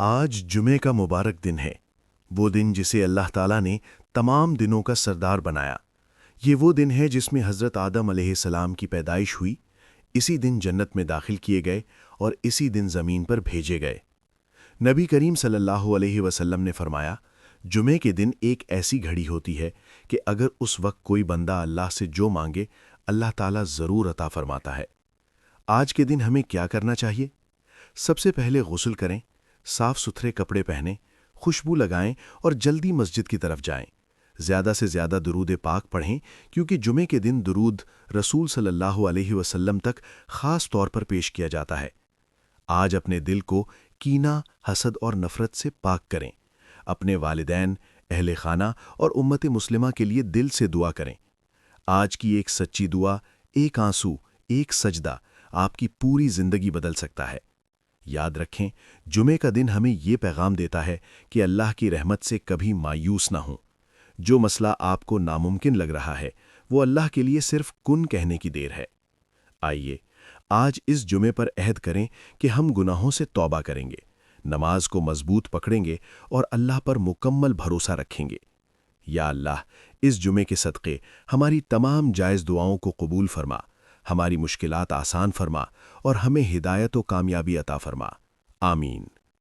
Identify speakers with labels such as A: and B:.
A: آج جمعے کا مبارک دن ہے، وہ دن جسے اللہ تعالیٰ نے تمام دنوں کا سردار بنایا۔ یہ وہ دن ہے جس میں حضرت آدم علیہ السلام کی پیدائش ہوئی، اسی دن جنت میں داخل کیے گئے اور اسی دن زمین پر بھیجے گئے۔ نبی کریم صلی اللہ علیہ وسلم نے فرمایا، جمعے کے دن ایک ایسی گھڑی ہوتی ہے کہ اگر اس وقت کوئی بندہ اللہ سے جو مانگے اللہ تعالیٰ ضرور عطا فرماتا ہے۔ آج کے دن ہمیں کیا کرنا چاہیے؟ سب سے پہلے غسل کریں، صاف ستھرے کپڑے پہنیں، خوشبو لگائیں اور جلدی مسجد کی طرف جائیں۔ زیادہ سے زیادہ درود پاک پڑھیں، کیونکہ جمعے کے دن درود رسول صلی اللہ علیہ وسلم تک خاص طور پر پیش کیا جاتا ہے۔ آج اپنے دل کو کینہ، حسد اور نفرت سے پاک کریں۔ اپنے والدین، اہل خانہ اور امت مسلمہ کے لیے دل سے دعا کریں۔ آج کی ایک سچی دعا، ایک آنسو، ایک سجدہ آپ کی پوری زندگی بدل سکتا ہے۔ یاد رکھیں، جمعے کا دن ہمیں یہ پیغام دیتا ہے کہ اللہ کی رحمت سے کبھی مایوس نہ ہوں۔ جو مسئلہ آپ کو ناممکن لگ رہا ہے، وہ اللہ کے لیے صرف کن کہنے کی دیر ہے۔ آئیے، آج اس جمعے پر عہد کریں کہ ہم گناہوں سے توبہ کریں گے، نماز کو مضبوط پکڑیں گے اور اللہ پر مکمل بھروسہ رکھیں گے۔ یا اللہ، اس جمعے کے صدقے ہماری تمام جائز دعاؤں کو قبول فرما، ہماری مشکلات آسان فرما اور ہمیں ہدایت و کامیابی عطا فرما۔ آمین۔